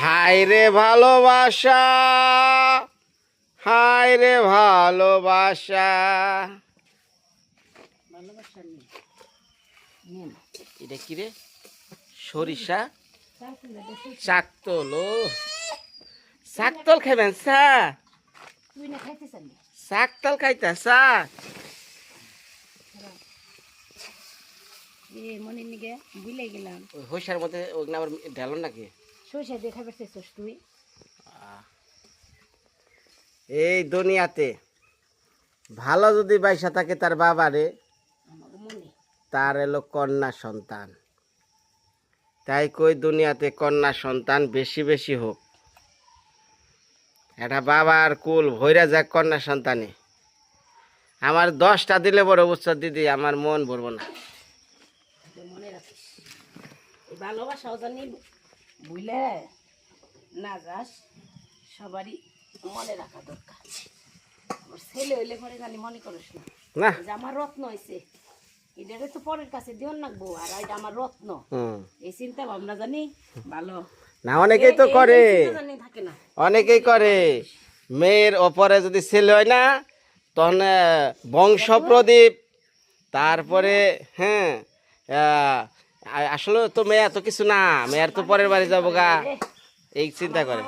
হায় রে ভালোবাসা, হায় রে ভালোবাসা। এটা কি রে? সরিষা চাকতল। ও চাকতল খাইবেন চা? চাকতল খাইতা চা? হইসার মধ্যে আবার ঢালন নাকি? এই দুনিয়াতে ভালো যদি বাইসা থাকে তার বাবারে, তার এলো কন্যা সন্তান। তাই কই দুনিয়াতে কন্যা সন্তান বেশি বেশি হোক। এটা বাবার কুল ভৈরা যাক কন্যা সন্তানে। আমার 10টা দিলে বড় বুঝছো দিদি, আমার মন ভরবো না। ভালোবাসাও জানি বুঝলে না যাস, সবারই মনে রাখা দরকার। ছেলে হইলে পরে জানি মনে করিস না যে আমার রত্ন হয়েছে, এটারে তো পরের কাছে দিও রাখবো, আর এটা আমার রত্ন, এই চিন্তা ভাবনা জানি ভালো না। অনেকেই তো করে, অনেকেই করে। মেয়ের ওপরে যদি ছেলে হয় না, তখন বংশ প্রদীপ, তারপরে হ্যাঁ আসলে তো মেয়ে এত কিছু না, মেয়ের তো পরের বাড়ি যাবো গা, এই চিন্তা করে।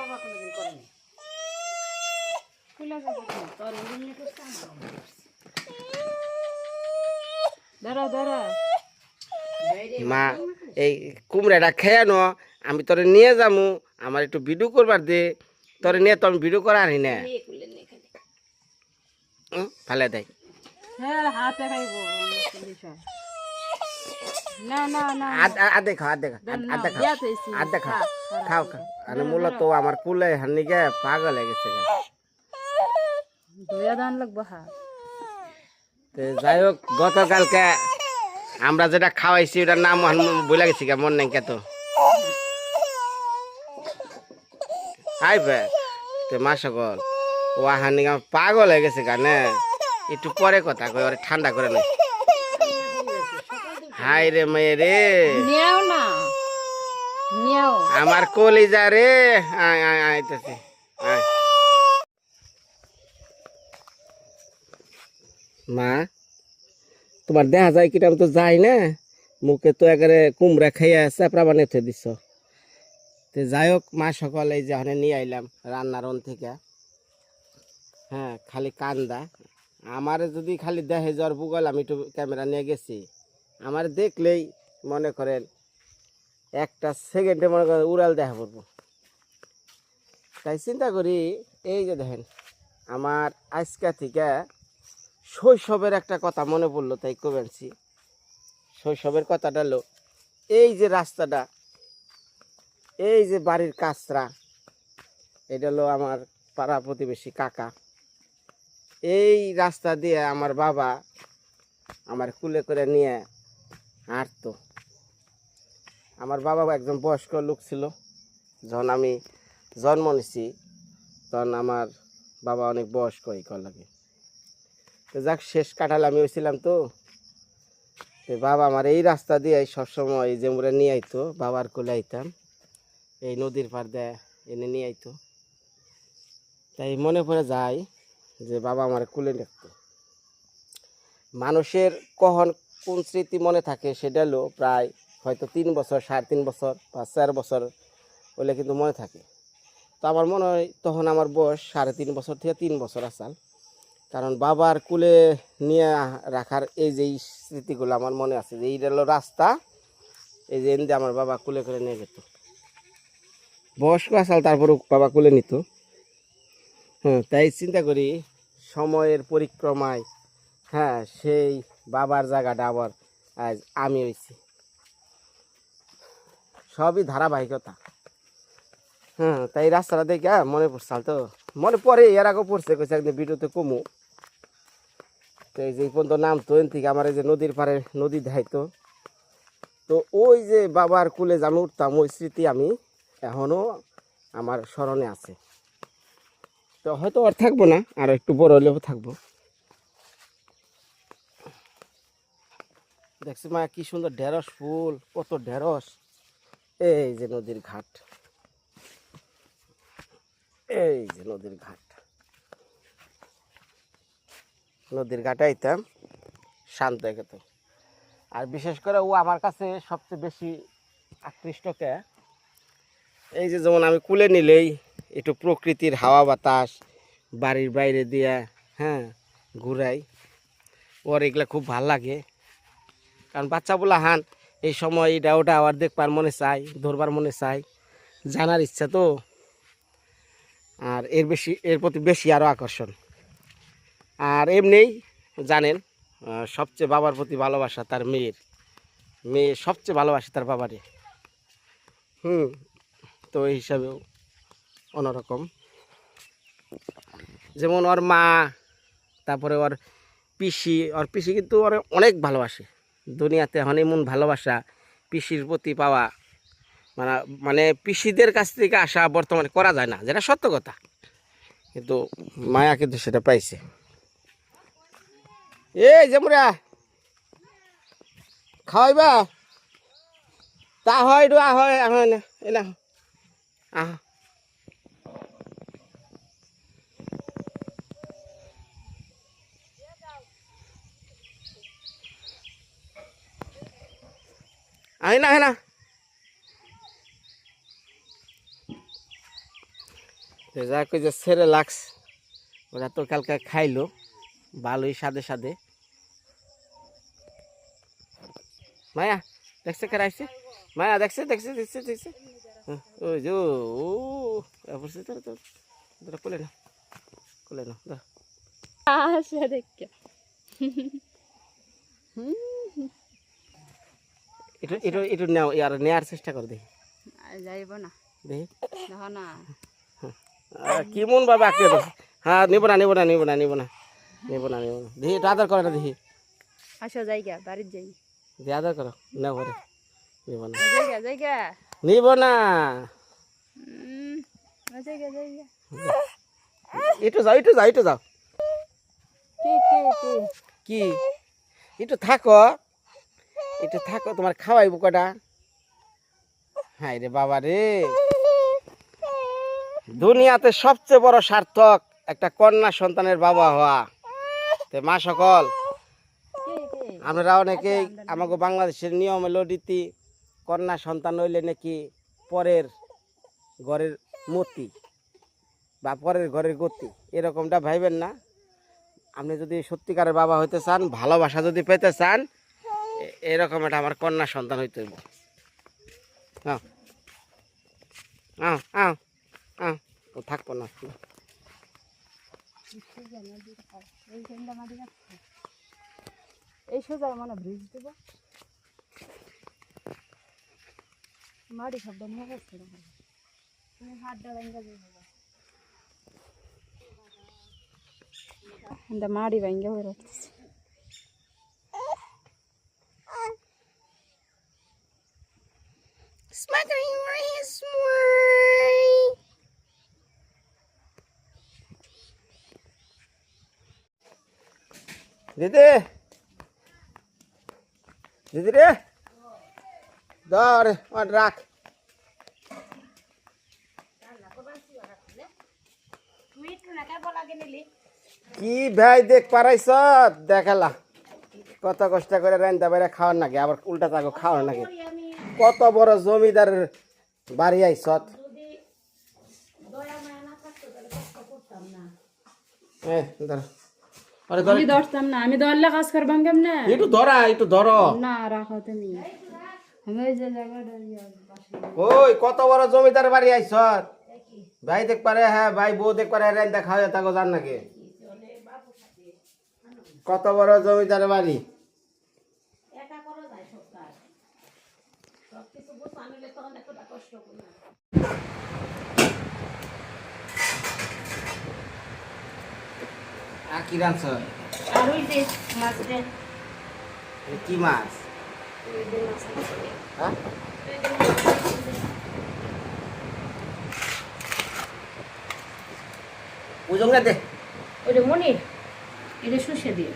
মা এই কুমড়াটা খেয়ে নো, আমি তোরে নিয়ে যামু, আমার একটু ভিডিও করবার দে। তোরে নিয়ে তো আমি ভিডিও করা আনি না, ভালো দেয়। খাও খাও। আমি মূলত আমার কুলে হানি গে পাগল হয়ে গেছে। যাই হোক, গতকালকে আমরা যেটা খাওয়াইছি ওটার নাম বলে গেছি, মন নেই কে তো মা সকল ও হানি পাগল হয়ে গেছে গানে। একটু পরে কথা কই, ওরে ঠান্ডা করে নেই। হাই রে মেয়ে রে, আমার কলিজা রে, আইতেছে। মা তোমার দেখা যায় কিটা তো যাই না, মুখে তো একেবারে কুমড়া খাইয়া চাপড়া বানিয়ে থে দিছ। যাই হোক মা সকলে এই যে নিয়ে আইলাম রান্নারন থেকে। হ্যাঁ খালি কান্দা আমার, যদি খালি দেখে জ্বর বুগল, আমি একটু ক্যামেরা নিয়ে গেছি, আমার দেখলেই মনে করেন একটা সেকেন্ডে মনে করেন উড়াল দেখা পড়বো। তাই চিন্তা করি, এই যে দেখেন আমার আজকে থেকে শৈশবের একটা কথা মনে পড়লো, তাই কবেছি। শৈশবের কথাটা হলো, এই যে রাস্তাটা, এই যে বাড়ির কাছরা, এটা হলো আমার পাড়া প্রতিবেশী কাকা। এই রাস্তা দিয়ে আমার বাবা আমার কুলে করে নিয়ে হাঁটতো। আমার বাবা একজন বয়স্ক লোক ছিল, যখন আমি জন্ম নিছি তখন আমার বাবা অনেক বয়স্ক এই লাগে। তো যাক, শেষ কাটাল আমি হয়েছিলাম। তো বাবা আমার এই রাস্তা দিয়ে সবসময় এই যে মোড়ে নিয়ে আইতো, বাবার কোলে আইতাম, এই নদীর পার দিয়ে এনে নিয়ে আইতো। তাই মনে পড়ে যায় যে বাবা আমার কোলে রাখতো। মানুষের কখন কোন স্মৃতি মনে থাকে সেটা হলো প্রায় হয়তো 3 বছর, 3.5 বছর বা 4 বছর হলে কিন্তু মনে থাকে। তো আমার মনে হয় তখন আমার বয়স 3.5 বছর থেকে 3 বছর আসাল। কারণ বাবার কুলে নিয়ে রাখার এই যে স্মৃতিগুলো আমার মনে আছে, যে এই হলো রাস্তা, এই যে এনে আমার বাবা কুলে করে নিয়ে যেত। বয়স্ক আসাল তারপরও বাবা কুলে নিত। তাই চিন্তা করি সময়ের পরিক্রমায়, হ্যাঁ সেই বাবার জায়গাটা আবার আজ আমি হয়েছি। সবই ধারাবাহিকতা। তাই রাস্তাটা দেখে মনে পড়ছাল। তো মনে পড়ে, এর আগে পড়ছে, কইছে একদিন ভিডিওতে কমু। তো এই যে পর্যন্ত নাম তো এন থেকে আমার এই যে নদীর পাড়ে নদী দেখাইতো। তো ওই যে বাবার কুলে যে আমি উঠতাম, ওই স্মৃতি আমি এখনও আমার স্মরণে আছে। তো হয়তো আর থাকবো না, আর একটু বড় হলেও থাকবো। দেখছি মা কি সুন্দর ঢেঁড়স ফুল, কত ঢেঁড়স। এই যে নদীর ঘাট, এই যে নদীর ঘাট। নদীর ঘাটে আইতাম শান্ত একেতে। আর বিশেষ করে ও আমার কাছে সবচেয়ে বেশি আকৃষ্টকে এই যে যেমন আমি কুলে নিলেই একটু প্রকৃতির হাওয়া বাতাস বাড়ির বাইরে দিয়া হ্যাঁ ঘুরাই, ওর এগুলা খুব ভাল লাগে। কারণ বাচ্চাগুলা হান এই সময় এটা ওটা আবার দেখবার মনে চাই, ধরবার মনে চাই, জানার ইচ্ছা তো। আর এর প্রতি বেশি আরও আকর্ষণ। আর এমনিই জানেন সবচেয়ে বাবার প্রতি ভালোবাসা তার মেয়ে সবচেয়ে ভালোবাসে তার বাবারে। তো এই হিসাবেও অন্যরকম। যেমন ওর মা, তারপরে ওর পিসি কিন্তু ওর অনেক ভালোবাসে। দুনিয়াতে হনিমুন ভালোবাসা পিসির প্রতি পাওয়া মানে পিসিদের কাছ থেকে আশা বর্তমানে করা যায় না, যেটা সত্য কথা। কিন্তু মায়া কিন্তু সেটা পাইছে। এই যেমরা খাওয়াইবা তা হয় হয় না আহ আয় না যা কই যে ছেড়ে লাগস ওরা তো কালকে খাইলো ভালোই সাদে সাদে। মায়া দেখছে কেরাইছে, মায়া দেখছে ওই যে ও তোরা কোলে না একটু নেও আর নেওয়ার চেষ্টা কর দেখি। যাইব না দেখি না কি মন বাবা আঁকড়ে দেখ। হ্যাঁ নিব না দেখি একটু আদর করে না দেখি। আসো জায়গা বাড়ির যাই যে আদর করো না ঘরে নিব না জায়গা নিব না একটু যাও কি একটু থাকো তোমার খাওয়াইব কটা। হাই রে বাবা রে, দুনিয়াতে সবচেয়ে বড় সার্থক একটা কন্যা সন্তানের বাবা হওয়া। মা সকল আমরা অনেকেই আমাকে বাংলাদেশের নিয়ম হলো রীতি কন্যা সন্তান হইলে নাকি পরের ঘরের মতি বা পরের ঘরের গতি, এরকমটা ভাইবেন না। আপনি যদি সত্যিকারের বাবা হইতে চান, ভালোবাসা যদি পেতে চান, এরকম একটা আমার কন্যা সন্তান হইতে হইব। ও থাকবো না এই সোজা মানে ব্রিজ দেব মাড়ি শব্দ নিয়ে গেছে তুমি হাত ডালাইঙ্গা இந்த மாடி வைங்க ஒரு দিদি রে ধর রাখ। কি ভাই দেখ পারাইছ দেখালা কত কষ্ট করে রান্না বাইরে খাওয়ার নাকি, আবার উল্টা তাকে খাওয়ার নাকি। কত বড় জমিদারের বাড়ি আইস। আমি ধরতাম না, আমি ধরলে কাজ করবাম কেমনে? একটু ধরো না রাখো তুমি। ওই কত বড় জমিদার বাড়ি আইস ভাই দেখ পারে। হ্যাঁ ভাই বউ দেখ পারে রান্না খাওয়া তাকে জান নাকি। কত বড় জমিদার বাড়ি। কি রাঁধছ? কি মাছ? ওজনটা দে। ওইটা মনির এটা শুষে দিয়ে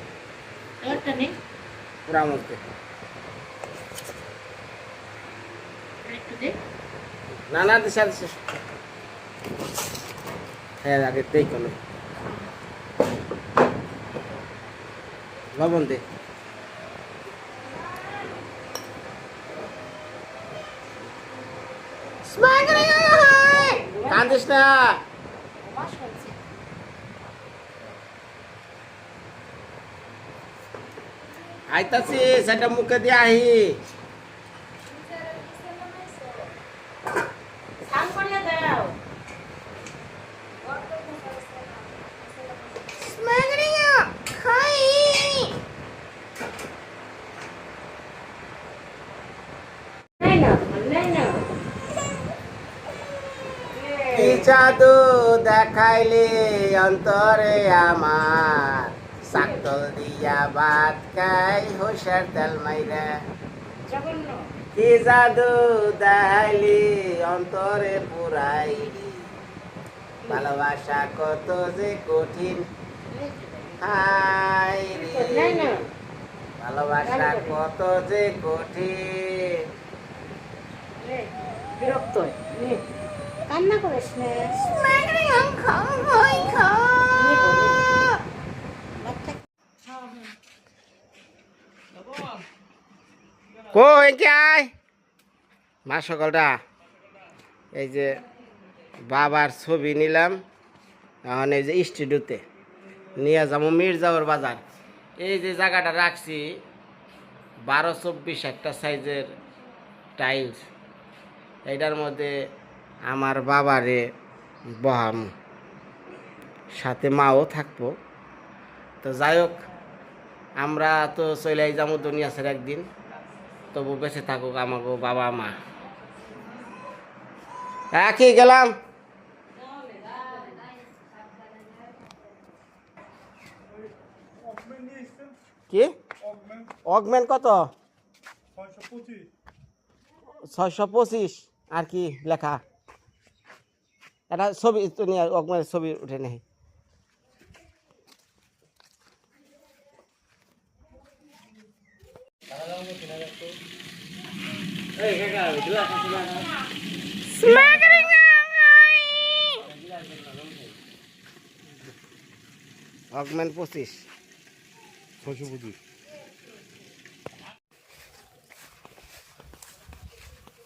একটা নেই পুরা মধ্যে না না দিশা দিশা হ্যাঁ আগে দেই কোনো লবণ দে কান্দিস না আইতাছি সেটা মুখে দিয়ে আহি কি জাদু দেখাইলে অন্তরে আমার সাকতল দিয়া ভাত খাই হোসের তেল মাইরা কি জাদু দেখাইলি অন্তরে পুরাইলি ভালোবাসা কত যে কঠিন হাই রে ভালোবাসা কত যে কঠিন বিরক্ত কান্না করিস না কই কে আয় মা সকালটা এই যে বাবার ছবি নিলাম এখন এই যে স্টুডিওতে নিয়ে যাবো মির্জাওর বাজার এই যে জায়গাটা রাখছি 12-24 একটা সাইজের টাইলস এইটার মধ্যে আমার বাবারে বহাম সাথে মাও থাকবো তো যাই হোক আমরা তো চলে যাবো দুনিয়া ছেড়ে একদিন তবু বেঁচে থাকুক আমাকে বাবা মা একই গেলাম কি অগমেন কত 625 আর কি লেখা এটা ছবি তো নিয়ে অগমেনের ছবি উঠে নেই অগমেন 25 625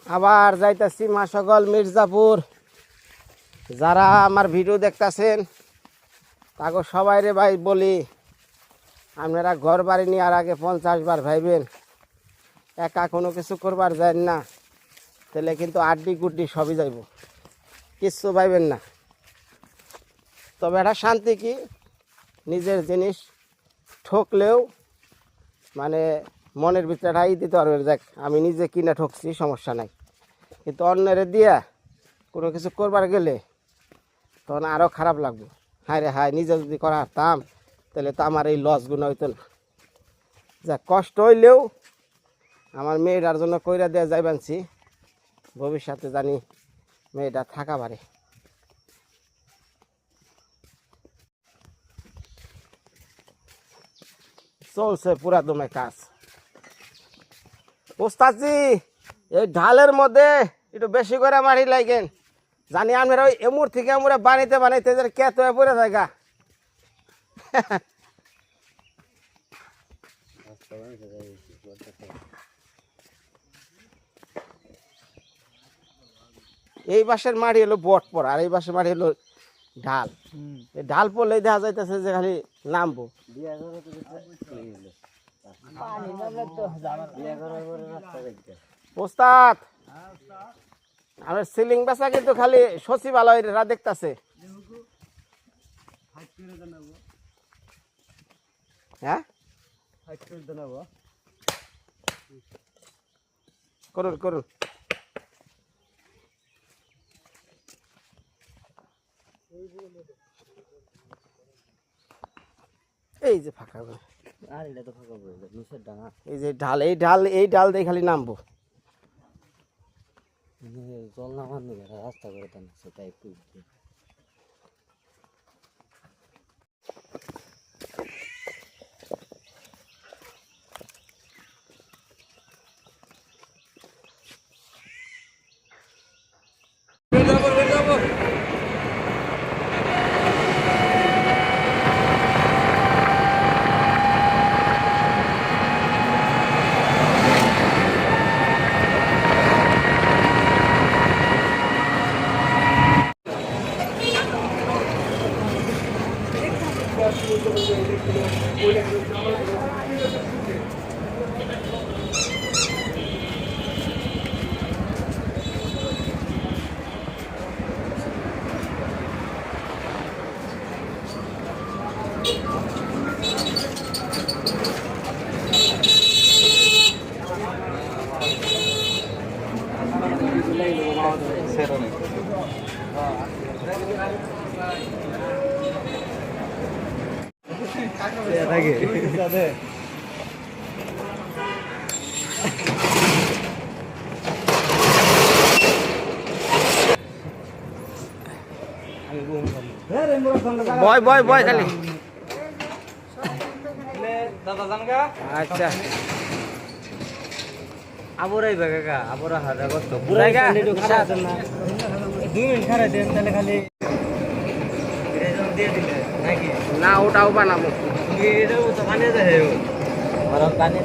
আবার যাইতাছি মা সকল মির্জাপুর যারা আমার ভিডিও দেখতাছেন তাকে সবাই রে ভাই বলি আপনারা ঘর বাড়ি নেওয়ার আগে 50 বার ভাইবেন একা কোনো কিছু করবার যায় না তাহলে কিন্তু আড্ডি গুড্ডি সবই যাইব কিচ্ছু ভাইবেন না তবে এটা শান্তি কি নিজের জিনিস ঠকলেও মানে মনের ভিতরে ঠাই দিতে পারবে দেখ আমি নিজে কিনে ঠকছি সমস্যা নাই কিন্তু অন্যের দিয়া কোনো কিছু করবার গেলে তখন আরও খারাপ লাগবে হায় রে হায় নিজে যদি করা হারতাম তাহলে তো আমার এই লসগুলো হইতো না যা কষ্ট হইলেও আমার মেয়েটার জন্য কইরা দেওয়া যাই বানছি ভবিষ্যতে জানি মেয়েটা থাকা পারে চলছে পুরা দমে কাজ ওস্তাদজি এই ঢালের মধ্যে একটু বেশি করে মারি লাগেন জানি আমরা ওই এমুর থেকে আমরা বানাইতে বানাইতে কেত হয়ে পড়ে থাকা এই বাসের মাটি হলো বট পর আর এই বাসের মাটি হলো ঢাল এই ঢাল পড়লেই দেখা যাইতেছে যে খালি নামবো ওস্তাদ আমার সিলিং বেচা কিন্তু খালি সচিবালয়রা দেখতেছে হ্যাঁ করুন করুন এই যে ফাঁকা আর এটা তো ফাঁকা পড়ে যায় নিচের ডাঙা এই যে ঢাল এই ডাল দিয়ে খালি নামবো জল নামার নিয়ে রাস্তা করে দেন সেটা একটু বয় বয় বয় খালি দাদা জানগা আচ্ছা আবরাই বাগা আবরা হাজা কষ্ট জায়গা? খারাপ না 2 মিনিট খারাপ দেন তাহলে খালি রেজন দিয়ে দিলে নাকি না ওটাও বানাবো এটাও তো বানিয়ে দেয় আর বানিয়ে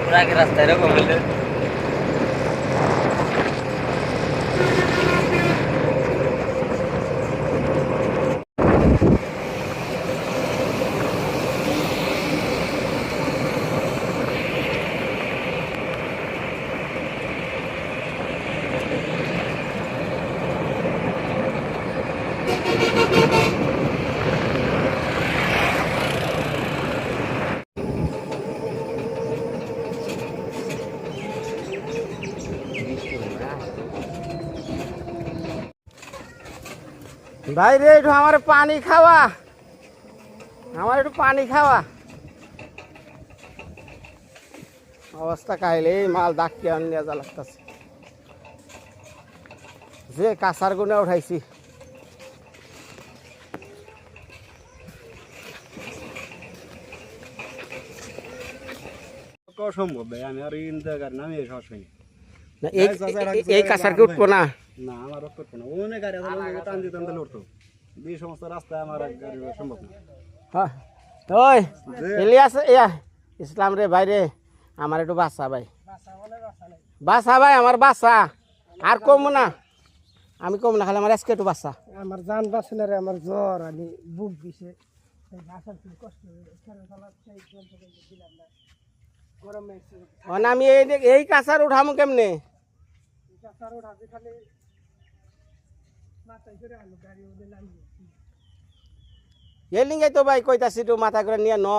পুরা কি রাস্তা এরকম হলে ভাই রে একটু আমার পানি খাওয়া আমার একটু পানি খাওয়া অবস্থা কাইলে এই মাল ডাকিয়ে আনিয়ে যা লাগতেছে যে কাঁচার গুনে উঠাইছি অসম্ভব ভাই আমি আর ইন জায়গার নামে সরাসরি না, এই কাঁচার কি উঠবো না না আমার রোধ করতে না অনেক গাড়ি আছে টান দিতে টানতে লড়তো এই সমস্ত রাস্তায় আমার এক গাড়ি সম্ভব না হ্যাঁ ওই ইলিয়াস ইয়া ইসলাম রে ভাই রে আমার একটু বাসা ভাই বাসা ভাই আমার বাসা আর কম না আমি কম না খালি আমার আজকে একটু বাসা আমার জান বাঁচে না রে আমার জ্বর আমি বুক দিছে মানে আমি এই কাঁচার উঠামু কেমনে এই লিঙ্গাই তো ভাই কইতাছি তো মাথা করে নিয়ে ন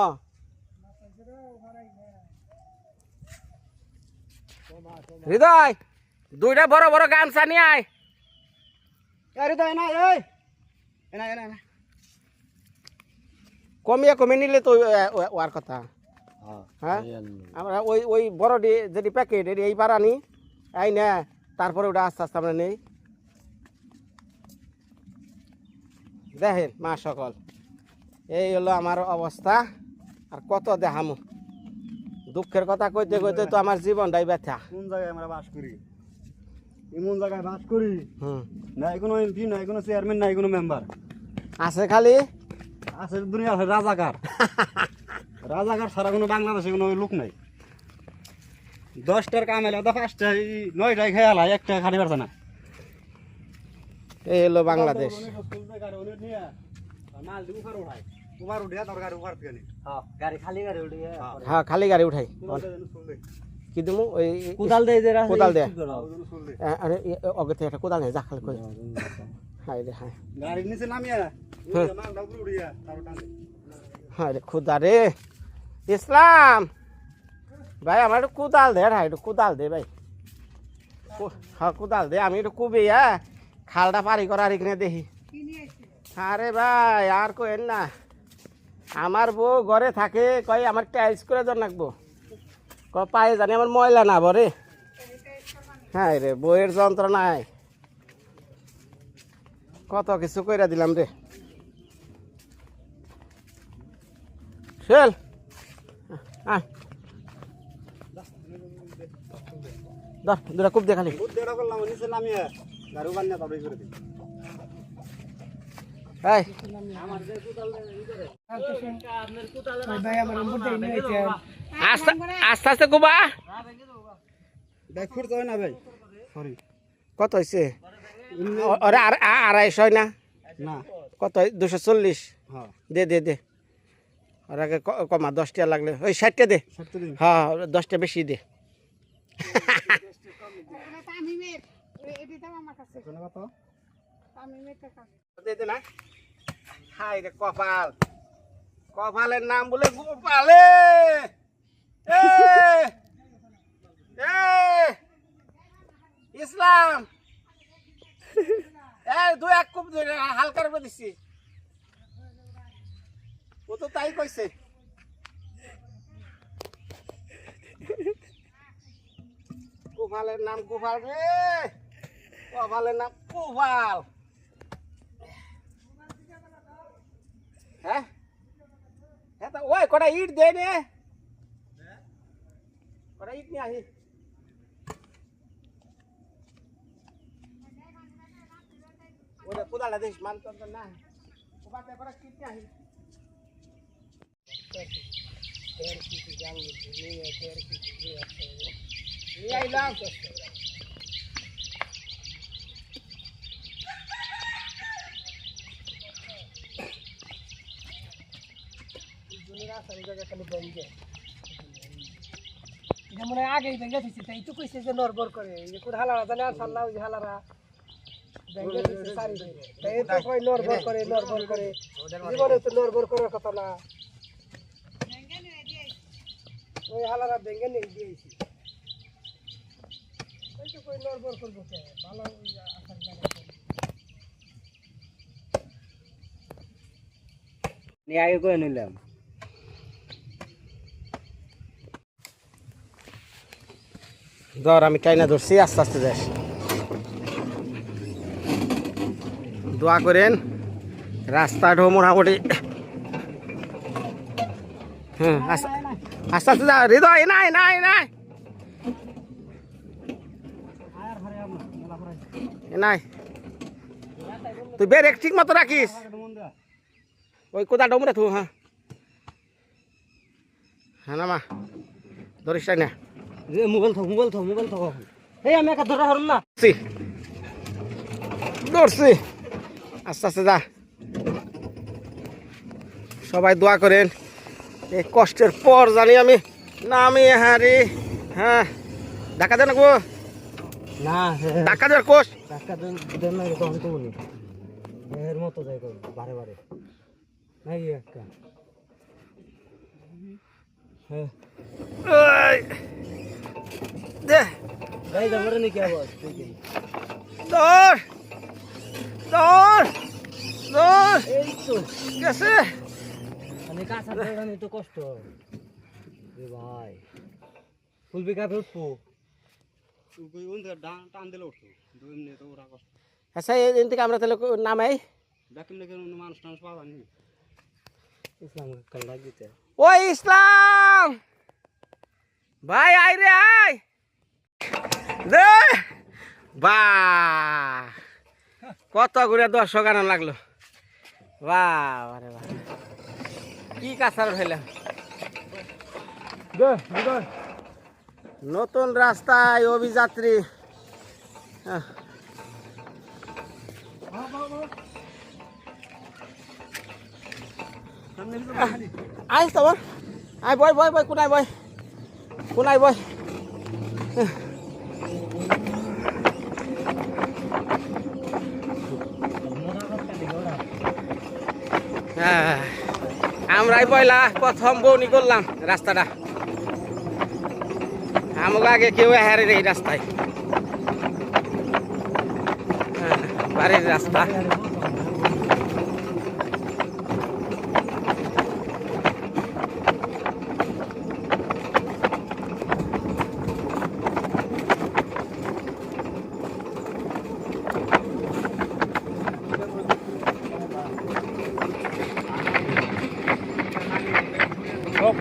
হৃদয় দুইটা বড় বড় গামছা নিয়ে আয় কমিয়ে কমিয়ে নিলে তো ওর কথা হ্যাঁ আমরা ওই ওই বড় যেটি প্যাকেট এটি এইবার আনি এই না তারপরে ওটা আস্তে আস্তে আমরা নেই দেখেন মা সকল এই হলো আমার অবস্থা আর কত দেখামু দুঃখের কথা কইতে কইতে তো আমার জীবনটাই ব্যথা কোন জায়গায় আমরা বাস করি এমন জায়গায় বাস করি হুম না কোনো এমপি না কোনো চেয়ারম্যান নাই কোনো মেম্বার আছে খালি আছে দুনিয়া আছে রাজাকার রাজাকার ছাড়া কোনো বাংলাদেশে কোনো লোক নাই 10টার কাম এলে 5টা 9টায় খেয়াল হয় একটা খালি পারছে না এই হলো বাংলাদেশ মাল দিব উপর উঠায় উপর উঠিয়া তোর গাড়ি উপর থেকে গাড়ি খালি গাড়ি উঠিয়া হ্যাঁ খালি গাড়ি উঠাই কি দিমু ওই কোদাল দেয় যে কোদাল দেয় আরে অগতে একটা কোদাল নেই যা খালি কই হাই রে হাই গাড়ির নিচে নামিয়া মালটা উপর উঠিয়া তারপর টান হাই রে খুদা রে ইসলাম ভাই আমার একটু কোদাল দে হাই একটু কোদাল দে ভাই হ্যাঁ কোদাল দে আমি একটু কুবে খালটা পারি করার এখানে দেখি আরে ভাই আর কইেন না আমার বউ ঘরে থাকে কই আমার টাইলস করে জন রাখবো পায়ে জানি আমার ময়লা না বরে হ্যাঁ রে বইয়ের যন্ত্রণায় কত কিছু কইরা দিলাম রে চল ধর দুটা খুব দেখালি দেড় করলাম নিচে নামিয়া গাড়ি বান্না তারপরে করে দিই এই ভাই আমার নম্বরটা এনে দিতে আস্তে আস্তে আস্তে কুবা ব্যাগ ফুট যায় না ভাই সরি কত হয়েছে ওরে আড়াইশো না না কত 240 হ্যাঁ দে দে দে ওর আগে কমা 10 টাকা লাগলে ওই 60 টা দে 60 দিন হ্যাঁ 10 টা বেশি দে কোন কত দে দে না হাই রে কপাল কপালের নাম বলে গোপালে এ দু এক কূপ হালকার উপরে দিচ্ছি ও তো তাই কইছে গোপালের নাম গোপাল রে গোপালের নাম গোপাল হ্যাঁ হ্যাঁ তা ওই কটা ইট দে নে কটা ইট নিয়ে আসি ওরে কোদালটা দিস মান তোর না ওবাতে কটা ইট নিয়ে আসি নিয়ে আইলাম এটা মনে হয় আগেই ভেঙে দিচ্ছে তাই তো কইছে যে নরবর করে এই যে কোন হালারা জানে আর সাল্লাহ ওই যে হালারা ভেঙে দিচ্ছে সারি তাই তো কই নরবর করে জীবনে তো নরবর করার কথা না ওই হালারা ভেঙে নিয়ে দিয়েছি এই তো কই নরবর করবো কে ভালো আসার জায়গা নিয়ে আগে করে নিলাম ধর আমি টাইনা ধরছি আস্তে আস্তে যাস দোয়া করেন রাস্তাটা মোটামুটি হ্যাঁ আস্তে আস্তে যা হৃদয় নাই নাই নাই নাই তুই বের ঠিক মতো রাখিস ওই কোথা ডমরে থু হ্যাঁ হ্যাঁ না মা ধরিস না মোবাইল থাক এই আমি একা ধরা হরম না দৌড়ছি আস্তে আস্তে যা সবাই দোয়া করেন এই কষ্টের পর জানি আমি নামি হারি হ্যাঁ ধাক্কা দেন গো না ধাক্কা দেওয়ার কোষ টাকা দেন না তখন তো বলি এর মতো যাই কর বারে বারে নাই একটা হ্যাঁ ওই, দে গাই যাবো রে নাকি আবার দৌড় দৌড় দৌড় এই তো গেছে মানে কাঁচা দৌড়ানি তো কষ্ট রে ভাই ফুল বিঘা উঠবো টান দিলে উঠতো 2 মিনিট ওরা কষ্ট আচ্ছা এই থেকে আমরা তাহলে নামাই ডাকিম নাকি মানুষ টানুষ পাওয়া নি ইসলাম কাল লাগিতে ওই ইসলাম ভাই আয় রে আয় দে বাহ কত ঘুরে 10 গান লাগলো বাহ আরে বাহ কি কাছার হইলাম নতুন রাস্তায় অভিযাত্রী আয় তোমার আয় বয় বয় বয় কোনায় বয় কোনায় বয় আমরাই পয়লা প্রথম বৌনি করলাম রাস্তাটা আমাকে আগে কেউ হারে এই রাস্তায় বাড়ির রাস্তা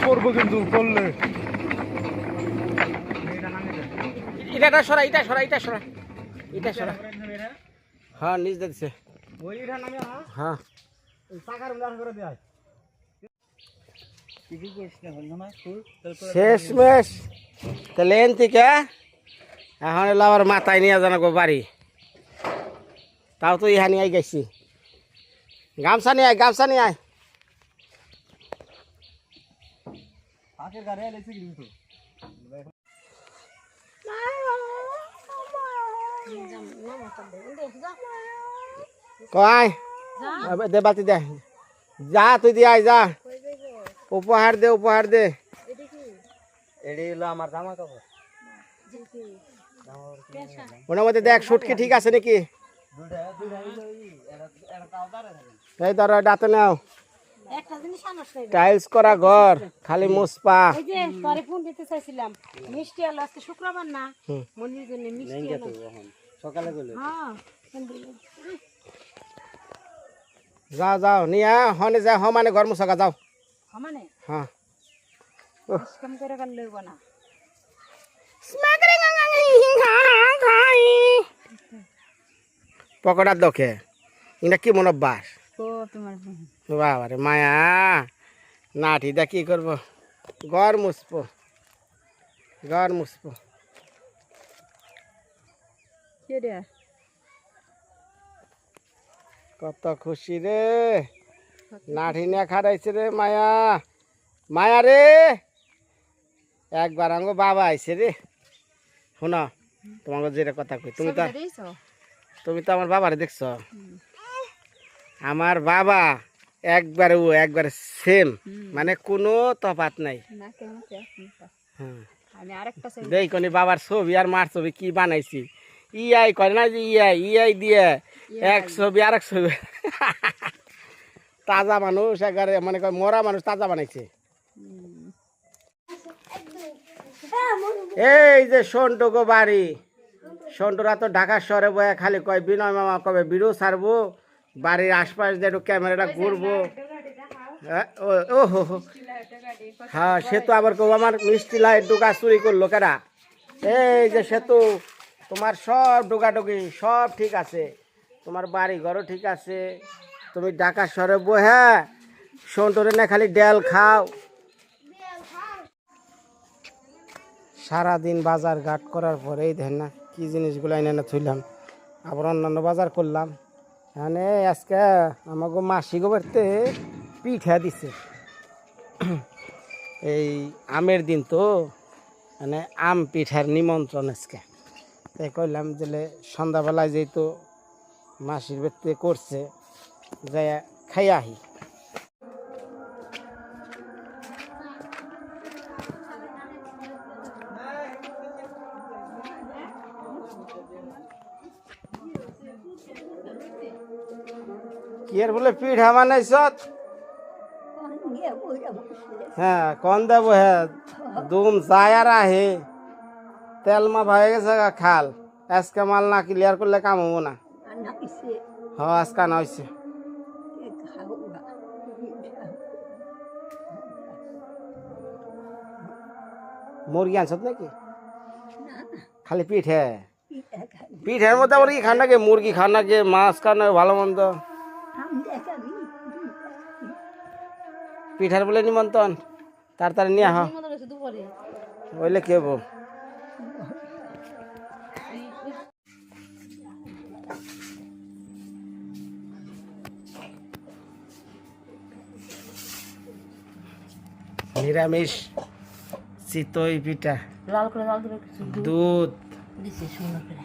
করবো কিন্তু করলে এটা সরা এটা সরা এটা সরা এটা সরা হ্যাঁ নিজ দিচ্ছে ওই ইটা নামে হ্যাঁ টাকার উল্লাস করে দেয় কি কি করিস না হল না শেষ মেশ তাহলে এন থেকে এখন এলো আবার মাথায় নিয়ে জানাবো বাড়ি তাও তো ইহা নিয়ে গেছি গামছা নিয়ে আয় গামছা নিয়ে আয় পাশের গাড়ি আইলেছে কিন্তু কয় দে বাতি দে যা তুই দিয়ে আয় যা উপহার দে উপহার দে এডি হলো আমার জামা কাপড় ওনার মধ্যে দেখ সুটকি ঠিক আছে নাকি এই ধরো ডাতে নাও একটা জিনিস আনস নাই টাইলস করা ঘর খালি মুসপা এই যে পরে ফোন দিতে চাইছিলাম মিষ্টি আলো আজকে শুক্রবার না মনির জন্য মিষ্টি আলো সকালে গেলে হ্যাঁ ফোন দিলে। যাও যাও নিয়া হনে যা মানে ঘর মুসাকা যাও মানে হ্যাঁ কাম করে গেল লইব না পকোড়া দোকে এটা কি মনে বাস ও তোমার বাবারে মায়া নাটি দা কি করবো ঘর মুসবো কে রে কত খুশি রে নাঠি নিয়ে খাটাইছে রে মায়া মায়া রে একবার আঙ্গ বাবা আইছে রে শোনা তোমাকে যেটা কথা কই তুমি তো আমার বাবারে দেখছো আমার বাবা একবারে ও একবারে সেম মানে কোনো তফাৎ নাই হ্যাঁ আমি আরেকটা দেখ কোনি বাবার ছবি আর মার ছবি কি বানাইছি ইয়াই করে না যে ইয়াই দিয়ে এক ছবি আর এক ছবি তাজা মানুষ একবারে মানে মরা মানুষ তাজা বানাইছে এই যে সন্টুকো বাড়ি সন্টুরা তো ঢাকা শহরে বয়ে খালি কয় বিনয় মামা কবে ভিডিও ছাড়বো বাড়ির আশপাশ দিয়ে একটু ক্যামেরাটা ঘুরবো ও হো হ্যাঁ সে তো আবার কেউ আমার মিষ্টি লাইট ডোকা চুরি করলো কেডা এই যে সেতু তোমার সব ডোকাডুকি সব ঠিক আছে তোমার বাড়ি ঘরও ঠিক আছে তুমি ঢাকা শহরে বহে সন্টুরে না খালি ডেল খাও সারাদিন বাজার ঘাট করার পরেই দেখেন না কি জিনিসগুলো এনে থইলাম আবার অন্যান্য বাজার করলাম মানে আজকে আমাকে মাসি গোবরতে পিঠা দিছে এই আমের দিন তো মানে আম পিঠার নিমন্ত্রণ আজকে তাই কইলাম যে সন্ধ্যাবেলায় যেহেতু মাসির বেতে করছে যাই খাই আহি কি আর বলে পিঠা বানাইছ হ্যাঁ কন দেবো হ্যাঁ দুম যায় আর আহে তেল মা ভাই গেছে খাল আজকে মাল না ক্লিয়ার করলে কাম হবো না হ্যাঁ আজকে না হয়েছে মুরগি আনছত নাকি খালি পিঠে পিঠের মধ্যে আবার কি খান নাকি মুরগি খান নাকি মাছ খান নাকি ভালো মন্দ পিঠার বলে নিমন্ত্রণ তাড়াতাড়ি নিয়ে আহ বললে কে বল নিরামিষ চিতই পিঠা লাল করে দুধ দিছি সুন্দর করে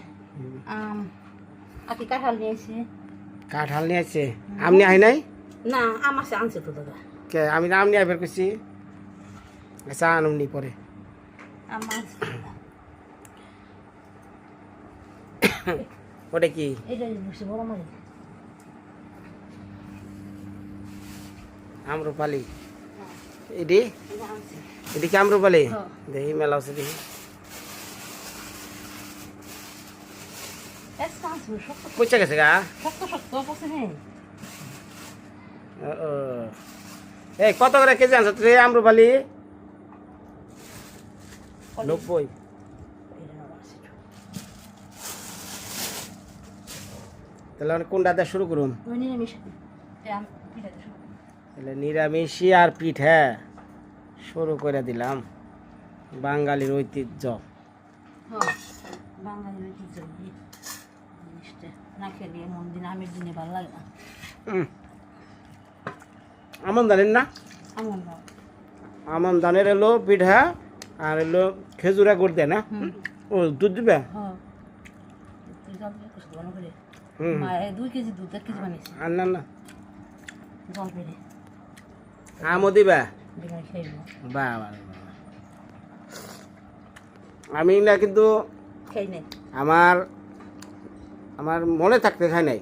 আকি কাঁঠাল নিয়েছি কাঁঠাল নিয়ে আছে আমনি আই নাই না আমার সে আনছে তো দাদা কে আমি নাম নিয়ে বের করছি আচ্ছা আনুমনি পরে আমার ওটা কি এইটা বসে বড় মারি আম্রপালি এডি এডি কি আম্রপালি দেখি মেলা আছে দেখি পয়সা গেছে গা এই কত করে কেজি আনছ তুই আম্রপালি 90 তাহলে কোনটা দিয়ে শুরু করুন তাহলে নিরামিষি আর পিঠা শুরু করে দিলাম বাঙালির ঐতিহ্য বাঙালির ঐতিহ্য জিনিসটা না খেলে মন দিন আমের দিনে ভালো লাগে না আমন ধানের না আমন ধানের এলো পিঠা আর এলো খেজুরা গুড় দেয় না ও দুধ দিবে 2 কেজি দুধ 1 কেজি বানিয়েছি আর না না জল পেরে আমও দিবা খাইব বাবা আমি না কিন্তু খাই নাই আমার আমার মনে থাকতে খাই নাই।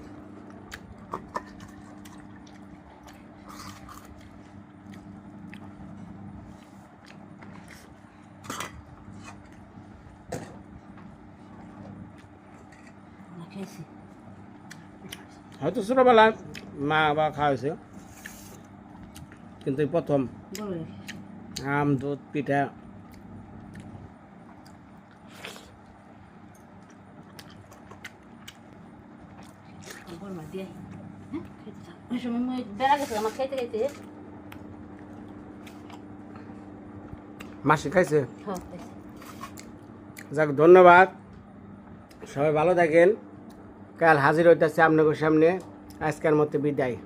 না খেয়েছি হয়তো ছোটোবেলায় মা বা খাওয়াইছে, কিন্তু এই প্রথম বড় হয়ে আম দুধ পিঠা। বড় মা দিয়ে হ্যাঁ খেতে থাক। ওই সময় মই বেড়া গেছে আমার খাইতে খাইতে মাসি খাইছে। হ্যাঁ খাইছি। যাক, ধন্যবাদ। সবাই ভালো থাকেন। কাল হাজির হইতেছে আপনাদের সামনে। আজকের মতো বিদায়।